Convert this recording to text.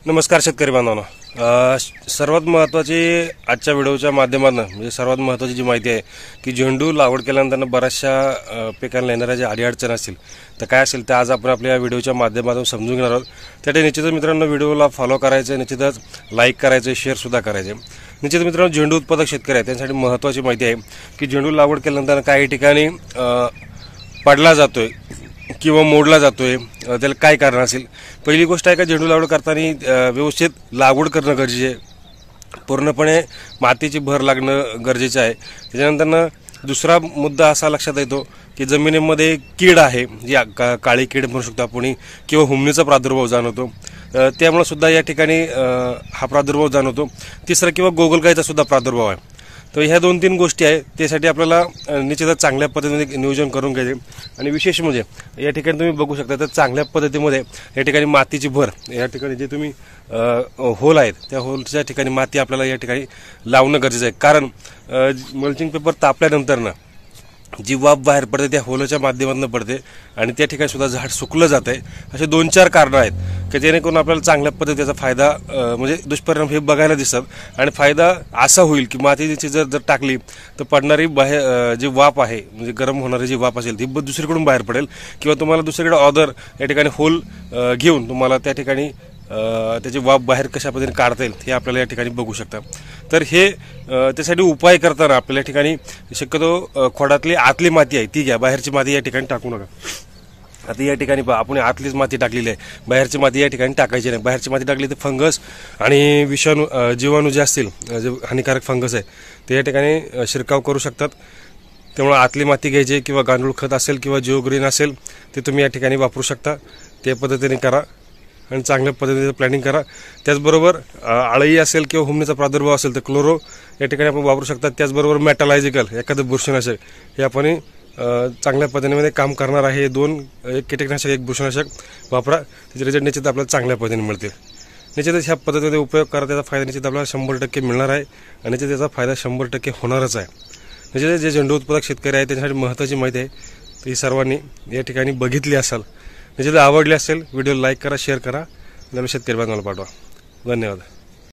नमस्कार शेतकरी बांधवांनो, सर्वात महत्त्वाची आजच्या व्हिडिओच्या माध्यमातून म्हणजे सर्वात महत्त्वाची जी माहिती आहे की झेंडू लागवड केल्यानंतर बऱ्याचशा पिकांना येणाऱ्या ज्या अडीअडचणी असतील तर काय असेल ते आज आपण आपल्या व्हिडिओच्या माध्यमातून समजून घेणार आहोत। त्यासाठी निश्चितच मित्रांनो व्हिडिओला फॉलो करायचे, निश्चितच लाईक करायचे, शेअर सुद्धा करायचे। निश्चित मित्रांनो झेंडू उत्पादक शेतकरी आहेत त्यांच्यासाठी महत्त्वाची माहिती आहे की झेंडू लागवड केल्यानंतर काही ठिकाणी पडला जातोय किंवा मोडला जातोय, त्याला काय कारण असेल। पहिली गोष्ट आहे का झेंडू लागवड करताना व्यवस्थित लागवड करणं गरजेचे आहे, पूर्णपणे मातीची भर लागणं गरजेचं आहे। त्याच्यानंतर दुसरा मुद्दा असा लक्षात येतो की जमिनीमध्ये कीड आहे, जी काळी कीड म्हणू शकतो आपण, किंवा हुमणीचा प्रादुर्भाव जाणवतो, त्यामुळे सुद्धा या ठिकाणी हा प्रादुर्भाव जाणवतो। तिसरा किंवा गोगलगायीचा सुद्धा प्रादुर्भाव आहे। तर ह्या 2-3 गोष्टी आहेत, त्यासाठी आपल्याला निश्चितच चांगल्या पद्धतीने नियोजन करून घ्यायचे। आणि विशेष म्हणजे या ठिकाणी तुम्ही बघू शकता तर चांगल्या पद्धतीमध्ये या ठिकाणी मातीची भर, या ठिकाणी जे तुम्ही होल आहेत त्या होलच्या ठिकाणी माती आपल्याला या ठिकाणी लावणं गरजेचं आहे। कारण मल्चिंग पेपर तापल्यानंतर ना जी वाफ बाहेर पडते त्या होलच्या माध्यमातून पडते आणि त्या ठिकाणी सुद्धा झाड सुकलं जात आहे। असे 2-4 कारणं आहेत की जेणेकरून आपल्याला चांगल्या पद्धतीचा फायदा म्हणजे दुष्परिणाम हे बघायला दिसतात। आणि फायदा असा होईल की मातीची जर टाकली तर पडणारी बाहेर जी वाफ आहे, म्हणजे गरम होणारी जी वाफ असेल ती दुसरीकडून बाहेर पडेल, किंवा तुम्हाला दुसरीकडे ऑदर या ठिकाणी होल घेऊन तुम्हाला त्या ठिकाणी त्याची वाफ बाहेर कशा पद्धतीने काढता येईल हे आपल्याला या ठिकाणी बघू शकता। तर हे त्यासाठी उपाय करताना आपल्या ठिकाणी शक्यतो खोडातली आतली माती आहे ती घ्या, बाहेरची माती या ठिकाणी टाकू नका। आता या ठिकाणी आपण आतलीच माती टाकलेली आहे, बाहेरची माती या ठिकाणी टाकायची नाही। बाहेरची माती टाकली तर फंगस आणि विषाणू जीवाणू जे असतील, जे हानिकारक फंगस आहे ते या ठिकाणी शिरकाव करू शकतात। त्यामुळे आतली माती घ्यायची, किंवा गांडूळ खत असेल किंवा जिओग्रीन असेल ते तुम्ही या ठिकाणी वापरू शकता। त्या पद्धतीने करा आणि चांगल्या पद्धतीने प्लॅनिंग करा। त्याचबरोबर आळी असेल किंवा हुमणीचा प्रादुर्भाव असेल तर क्लोरो या ठिकाणी आपण वापरू शकता। त्याचबरोबर मेटॅलायझिकल एखादं बुरशीनाशक हे आपण चांगल्या पद्धतीने काम करणार आहे। एक कीटकनाशक, एक बुरशीनाशक वापरा, त्याचे रिझल्ट निश्चित आपल्याला चांगल्या पद्धतीने मिळतील। निश्चितच ह्या पद्धतीने उपयोग करा, त्याचा फायदा निश्चित आपल्याला 100% मिळणार आहे आणि निश्चित त्याचा फायदा 100% होणारच आहे। निश्चित जे झेंडू उत्पादक शेतकरी आहेत त्यांच्यासाठी महत्त्वाची माहिती आहे, ती सर्वांनी या ठिकाणी बघितली असाल। निश्चित आवडली असेल व्हिडिओ लाईक करा, शेअर करा, आणि शेतकरी बांधवांना पाठवा। धन्यवाद।